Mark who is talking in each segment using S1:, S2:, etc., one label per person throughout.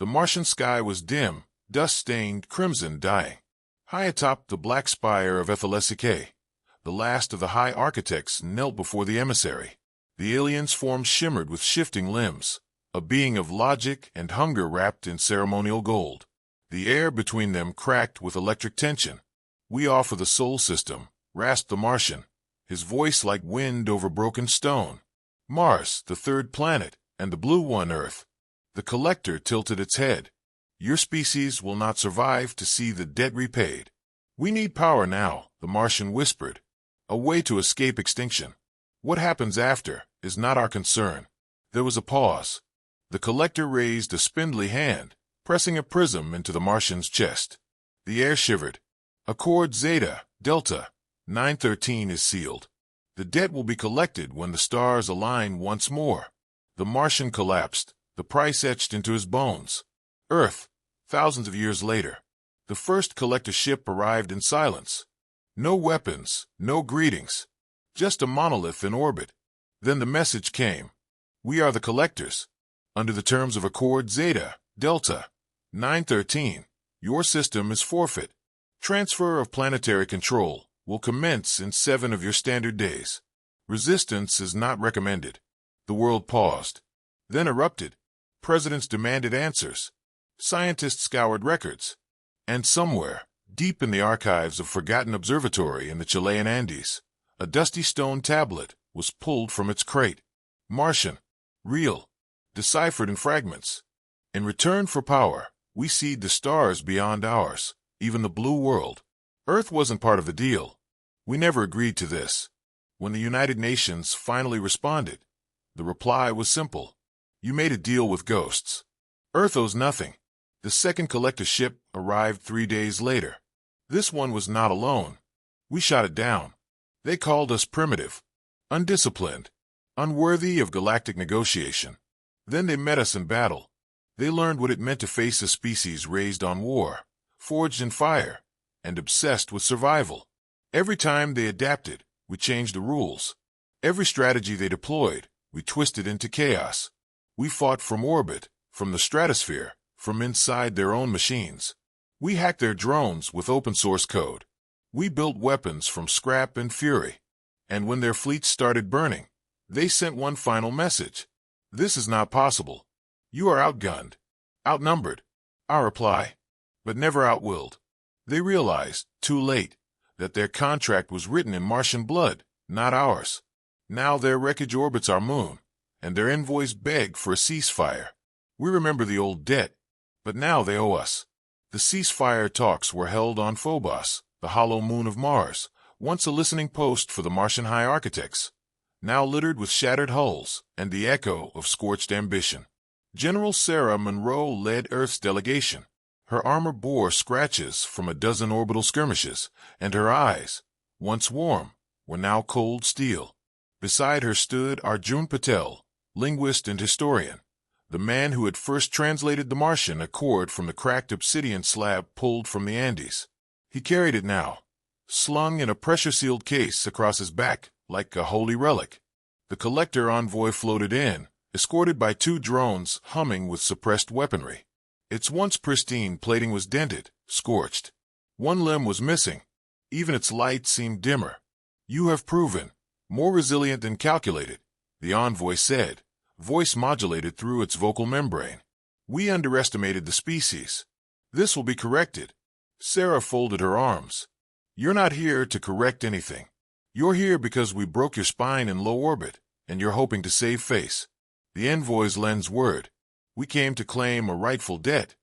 S1: The Martian sky was dim, dust-stained, crimson dying. High atop the black spire of HFY, the last of the High Architects knelt before the emissary. The alien's form shimmered with shifting limbs, a being of logic and hunger wrapped in ceremonial gold. The air between them cracked with electric tension. "We offer the Sol system," rasped the Martian, his voice like wind over broken stone. "Mars, the third planet, and the blue one, Earth." The collector tilted its head. "Your species will not survive to see the debt repaid." "We need power now," the Martian whispered. "A way to escape extinction. What happens after is not our concern." There was a pause. The collector raised a spindly hand, pressing a prism into the Martian's chest. The air shivered. "Accord Zeta, Delta, 913 is sealed. The debt will be collected when the stars align once more." The Martian collapsed, the price etched into his bones. Earth, thousands of years later. The first collector ship arrived in silence. No weapons, no greetings. Just a monolith in orbit. Then the message came. "We are the collectors. Under the terms of Accord Zeta, Delta, 913, your system is forfeit. Transfer of planetary control will commence in 7 of your standard days. Resistance is not recommended." The world paused, then erupted. Presidents demanded answers. Scientists scoured records. And somewhere, deep in the archives of forgotten observatory in the Chilean Andes, a dusty stone tablet was pulled from its crate. "Martian. Real. Deciphered in fragments. In return for power, we cede the stars beyond ours, even the blue world." Earth wasn't part of the deal. "We never agreed to this." When the United Nations finally responded, the reply was simple. "You made a deal with ghosts. Earth owes nothing." The second collector ship arrived 3 days later. This one was not alone. We shot it down. They called us primitive, undisciplined, unworthy of galactic negotiation. Then they met us in battle. They learned what it meant to face a species raised on war, forged in fire, and obsessed with survival. Every time they adapted, we changed the rules. Every strategy they deployed, we twisted into chaos. We fought from orbit, from the stratosphere, from inside their own machines. We hacked their drones with open source code. We built weapons from scrap and fury. And when their fleets started burning, they sent one final message. "This is not possible. You are outgunned, outnumbered." Our reply, but never outwilled. They realized, too late, that their contract was written in Martian blood, not ours. Now their wreckage orbits our moon, and their envoys beg for a ceasefire. We remember the old debt, but now they owe us. The ceasefire talks were held on Phobos, the hollow moon of Mars, once a listening post for the Martian High Architects, now littered with shattered hulls and the echo of scorched ambition. General Sarah Monroe led Earth's delegation. Her armor bore scratches from a dozen orbital skirmishes, and her eyes, once warm, were now cold steel. Beside her stood Arjun Patel, linguist and historian, the man who had first translated the Martian Accord from the cracked obsidian slab pulled from the Andes. He carried it now, slung in a pressure-sealed case across his back, like a holy relic. The collector envoy floated in, escorted by 2 drones humming with suppressed weaponry. Its once pristine plating was dented, scorched. One limb was missing. Even its light seemed dimmer. "You have proven more resilient than calculated," the envoy said, voice modulated through its vocal membrane. "We underestimated the species. This will be corrected." Sarah folded her arms. "You're not here to correct anything. You're here because we broke your spine in low orbit, and you're hoping to save face." The envoy's lens whirred. "We came to claim a rightful debt."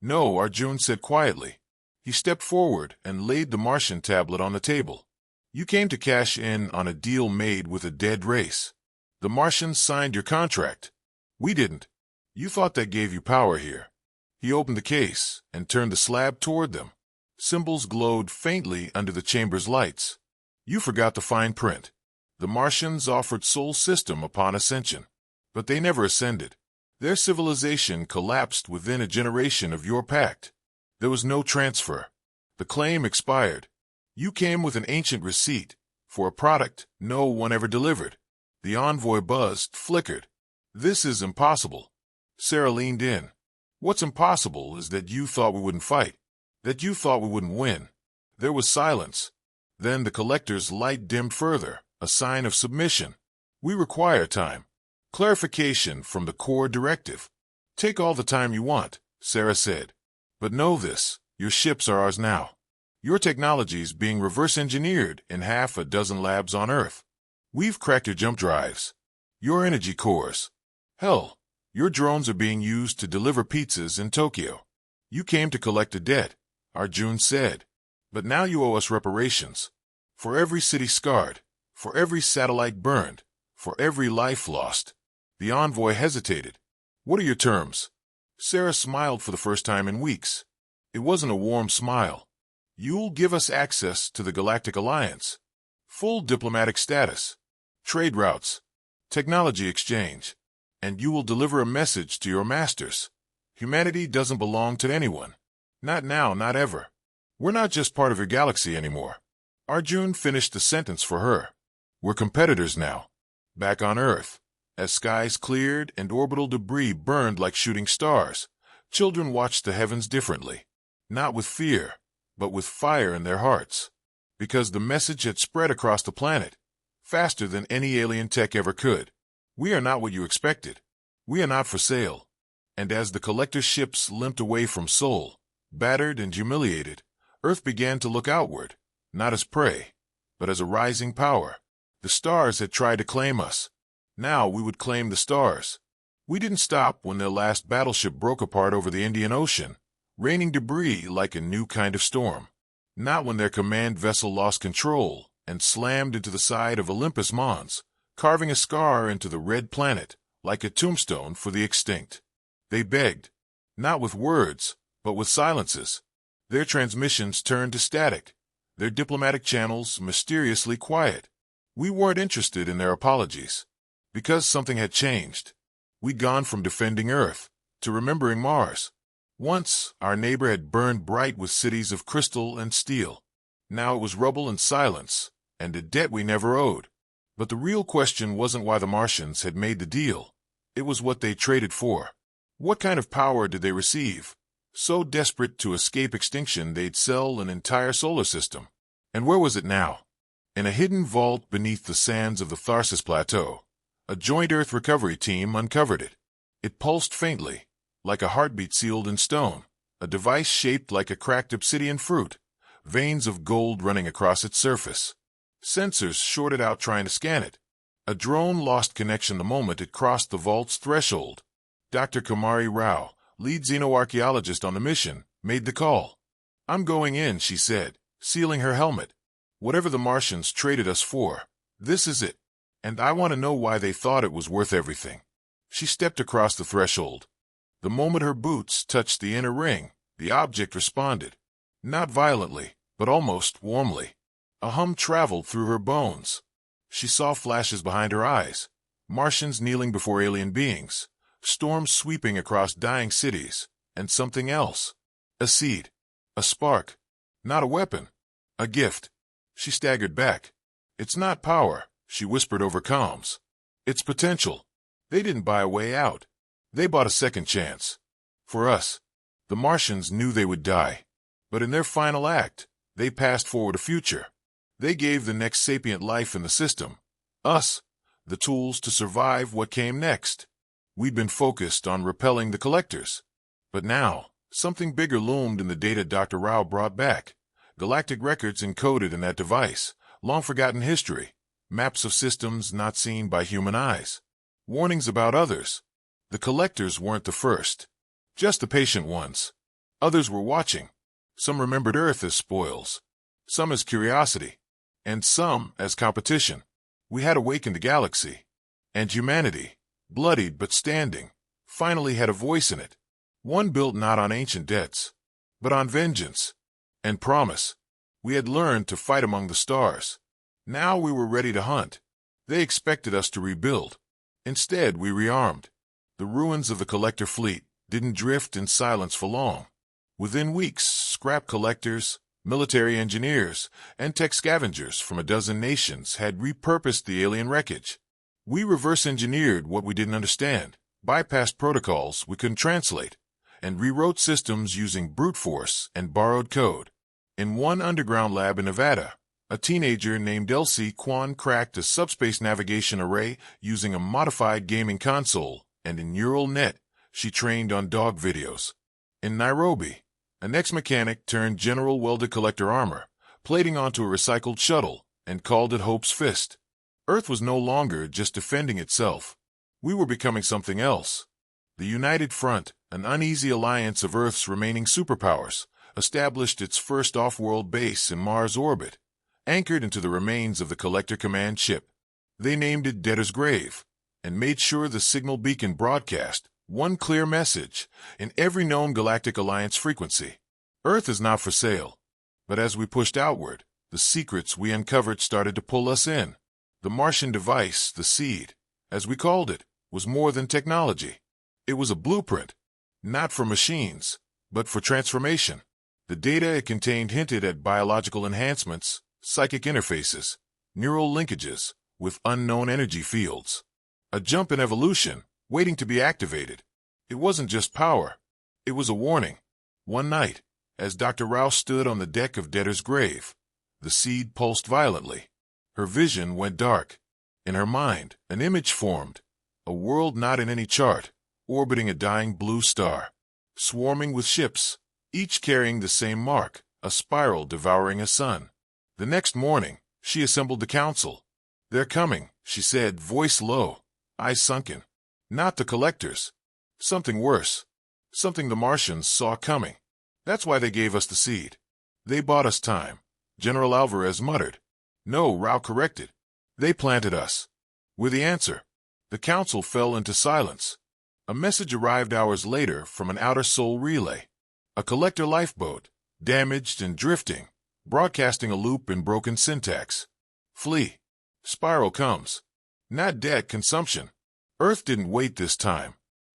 S1: "No," Arjun said quietly. He stepped forward and laid the Martian tablet on the table. "You came to cash in on a deal made with a dead race. The Martians signed your contract. We didn't. You thought that gave you power here." He opened the case and turned the slab toward them. Symbols glowed faintly under the chamber's lights. "You forgot the fine print. The Martians offered Sol system upon ascension, but they never ascended. Their civilization collapsed within a generation of your pact. There was no transfer. The claim expired. You came with an ancient receipt for a product no one ever delivered." The envoy buzzed, flickered. "This is impossible." Sarah leaned in. What's impossible is that you thought we wouldn't fight, that you thought we wouldn't win. There was silence. Then the collector's light dimmed further, a sign of submission. We require time. Clarification from the core directive. Take all the time you want, Sarah said. But know this, your ships are ours now. Your technology's being reverse-engineered in half a dozen labs on Earth. We've cracked your jump drives, your energy cores. Hell, your drones are being used to deliver pizzas in Tokyo. You came to collect a debt, Arjun said. But now you owe us reparations. For every city scarred, for every satellite burned, for every life lost. The envoy hesitated. What are your terms? Sarah smiled for the first time in weeks. It wasn't a warm smile. You'll give us access to the Galactic Alliance. Full diplomatic status. Trade routes. Technology exchange. And you will deliver a message to your masters. Humanity doesn't belong to anyone. Not now, not ever. We're not just part of your galaxy anymore. Arjun finished the sentence for her. We're competitors now. Back on Earth. As skies cleared and orbital debris burned like shooting stars, children watched the heavens differently. Not with fear, but with fire in their hearts. Because the message had spread across the planet, faster than any alien tech ever could. We are not what you expected. We are not for sale. And as the collector ships limped away from Sol, battered and humiliated, Earth began to look outward, not as prey, but as a rising power. The stars had tried to claim us. Now we would claim the stars. We didn't stop when their last battleship broke apart over the Indian Ocean, raining debris like a new kind of storm. Not when their command vessel lost control and slammed into the side of Olympus Mons, carving a scar into the red planet like a tombstone for the extinct. They begged, not with words, but with silences. Their transmissions turned to static, their diplomatic channels mysteriously quiet. We weren't interested in their apologies. Because something had changed. We'd gone from defending Earth to remembering Mars. Once, our neighbor had burned bright with cities of crystal and steel. Now it was rubble and silence, and a debt we never owed. But the real question wasn't why the Martians had made the deal. It was what they traded for. What kind of power did they receive? So desperate to escape extinction they'd sell an entire solar system. And where was it now? In a hidden vault beneath the sands of the Tharsis Plateau. A joint Earth recovery team uncovered it. It pulsed faintly, like a heartbeat sealed in stone, a device shaped like a cracked obsidian fruit, veins of gold running across its surface. Sensors shorted out trying to scan it. A drone lost connection the moment it crossed the vault's threshold. Dr. Kamari Rao, lead xenoarchaeologist on the mission, made the call. I'm going in, she said, sealing her helmet. Whatever the Martians traded us for, this is it. And I want to know why they thought it was worth everything. She stepped across the threshold. The moment her boots touched the inner ring, the object responded. Not violently, but almost warmly. A hum traveled through her bones. She saw flashes behind her eyes. Martians kneeling before alien beings. Storms sweeping across dying cities. And something else. A seed. A spark. Not a weapon. A gift. She staggered back. It's not power, she whispered over comms. It's potential. They didn't buy a way out. They bought a second chance. For us. The Martians knew they would die. But in their final act, they passed forward a future. They gave the next sapient life in the system, us, the tools to survive what came next. We'd been focused on repelling the collectors. But now, something bigger loomed in the data Dr. Rao brought back. Galactic records encoded in that device, long-forgotten history. Maps of systems not seen by human eyes. Warnings about others. The collectors weren't the first. Just the patient ones. Others were watching. Some remembered Earth as spoils. Some as curiosity. And some as competition. We had awakened the galaxy. And humanity, bloodied but standing, finally had a voice in it. One built not on ancient debts, but on vengeance. And promise. We had learned to fight among the stars. Now we were ready to hunt. They expected us to rebuild. Instead, we rearmed. The ruins of the collector fleet didn't drift in silence for long. Within weeks, scrap collectors, military engineers, and tech scavengers from a dozen nations had repurposed the alien wreckage. We reverse-engineered what we didn't understand, bypassed protocols we couldn't translate, and rewrote systems using brute force and borrowed code. In one underground lab in Nevada, a teenager named Elsie Kwan cracked a subspace navigation array using a modified gaming console, and in neural net, she trained on dog videos. In Nairobi, an ex-mechanic turned General welded collector armor, plating onto a recycled shuttle, and called it Hope's Fist. Earth was no longer just defending itself. We were becoming something else. The United Front, an uneasy alliance of Earth's remaining superpowers, established its first off-world base in Mars orbit, anchored into the remains of the Collector Command ship. They named it Debtor's Grave, and made sure the signal beacon broadcast one clear message in every known Galactic Alliance frequency. Earth is not for sale. But as we pushed outward, the secrets we uncovered started to pull us in. The Martian device, the seed, as we called it, was more than technology. It was a blueprint, not for machines, but for transformation. The data it contained hinted at biological enhancements, psychic interfaces, neural linkages with unknown energy fields. A jump in evolution, waiting to be activated. It wasn't just power. It was a warning. One night, as Dr. Rouse stood on the deck of Debtor's Grave, the seed pulsed violently. Her vision went dark. In her mind, an image formed, a world not in any chart, orbiting a dying blue star, swarming with ships, each carrying the same mark, a spiral devouring a sun. The next morning, she assembled the council. "They're coming," she said, voice low, eyes sunken. "Not the collectors. Something worse. Something the Martians saw coming. That's why they gave us the seed. They bought us time," General Alvarez muttered. "No," Rao corrected. "They planted us. We're the answer." The council fell into silence. A message arrived hours later from an outer soul relay. A collector lifeboat, damaged and drifting, broadcasting a loop in broken syntax. "Flee. Spiral comes." Not debt consumption. Earth didn't wait this time.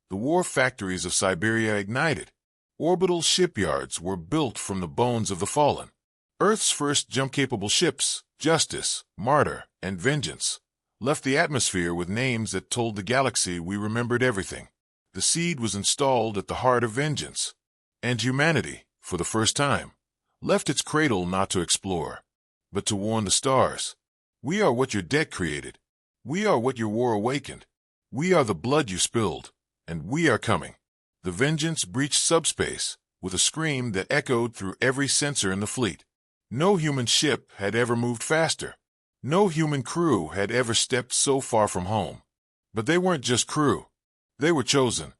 S1: The war factories of Siberia ignited. Orbital shipyards were built from the bones of the fallen. Earth's first jump-capable ships, Justice, Martyr, and Vengeance, left the atmosphere with names that told the galaxy we remembered everything. The seed was installed at the heart of Vengeance. And humanity, for the first time, left its cradle not to explore, but to warn the stars. "We are what your debt created. We are what your war awakened. We are the blood you spilled, and we are coming." The Vengeance breached subspace with a scream that echoed through every sensor in the fleet. No human ship had ever moved faster. No human crew had ever stepped so far from home. But they weren't just crew. They were chosen,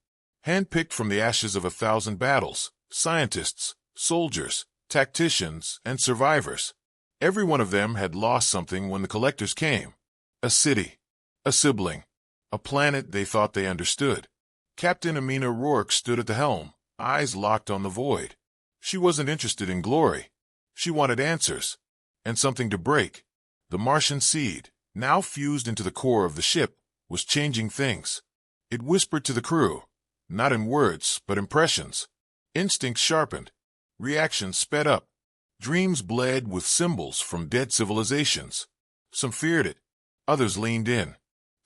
S1: handpicked from the ashes of 1,000 battles, scientists, soldiers, tacticians, and survivors. Every one of them had lost something when the collectors came. A city, a sibling, a planet they thought they understood. Captain Amina Rourke stood at the helm, eyes locked on the void. She wasn't interested in glory. She wanted answers, and something to break. The Martian seed, now fused into the core of the ship, was changing things. It whispered to the crew, not in words, but impressions. Instincts sharpened. Reactions sped up. Dreams bled with symbols from dead civilizations. Some feared it. Others leaned in.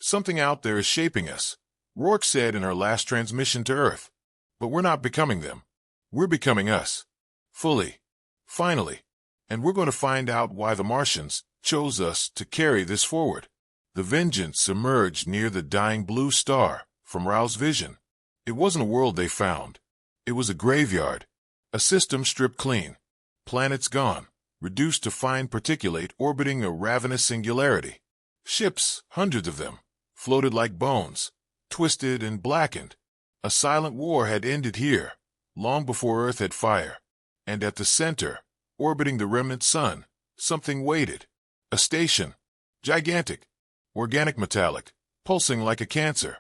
S1: "Something out there is shaping us," Rourke said in her last transmission to Earth. "But we're not becoming them. We're becoming us. Fully. Finally. And we're going to find out why the Martians chose us to carry this forward." The Vengeance emerged near the dying blue star from Rao's vision. It wasn't a world they found. It was a graveyard. A system stripped clean. Planets gone, reduced to fine particulate orbiting a ravenous singularity. Ships, hundreds of them, floated like bones, twisted and blackened. A silent war had ended here, long before Earth had fire. And at the center, orbiting the remnant sun, something waited. A station, gigantic, organic metallic, pulsing like a cancer.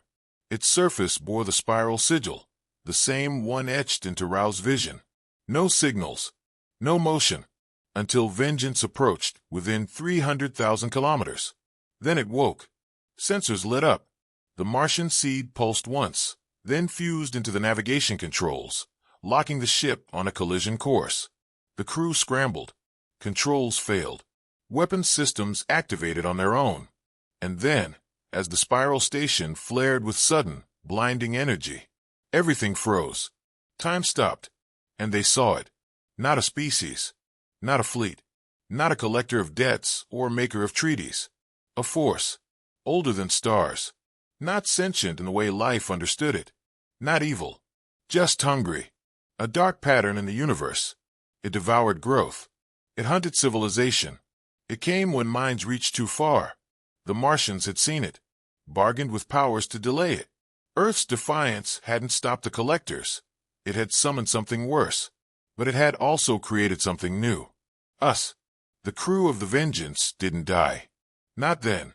S1: Its surface bore the spiral sigil, the same one etched into Rao's vision. No signals, no motion, until Vengeance approached within 300,000 kilometers. Then it woke. Sensors lit up. The Martian seed pulsed once, then fused into the navigation controls, locking the ship on a collision course. The crew scrambled. Controls failed. Weapons systems activated on their own. And then, as the spiral station flared with sudden, blinding energy, everything froze. Time stopped, and they saw it. Not a species, not a fleet, not a collector of debts or maker of treaties. A force, older than stars, not sentient in the way life understood it, not evil, just hungry. A dark pattern in the universe. It devoured growth. It hunted civilization. It came when minds reached too far. The Martians had seen it, bargained with powers to delay it. Earth's defiance hadn't stopped the collectors. It had summoned something worse. But it had also created something new. Us. The crew of the Vengeance didn't die. Not then.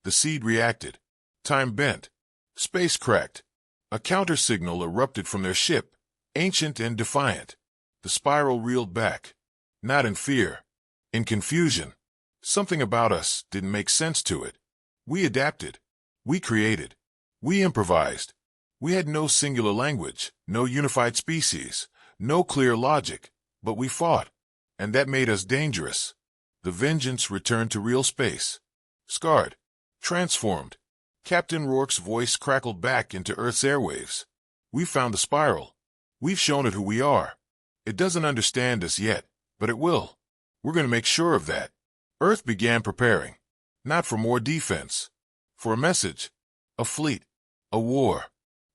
S1: The seed reacted. Time bent. Space cracked. A counter-signal erupted from their ship, ancient and defiant. The spiral reeled back. Not in fear. In confusion. Something about us didn't make sense to it. We adapted. We created. We improvised. We had no singular language, no unified species, no clear logic, but we fought. And that made us dangerous. The Vengeance returned to real space. Scarred. Transformed. Captain Rourke's voice crackled back into Earth's airwaves. We found the spiral. We've shown it who we are. It doesn't understand us yet, but it will. We're going to make sure of that. Earth began preparing. Not for more defense. For a message. A fleet. A war.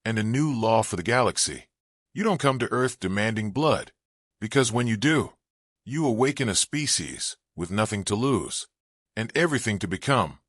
S1: And a new law for the galaxy. You don't come to Earth demanding blood. Because when you do, you awaken a species with nothing to lose. And everything to become.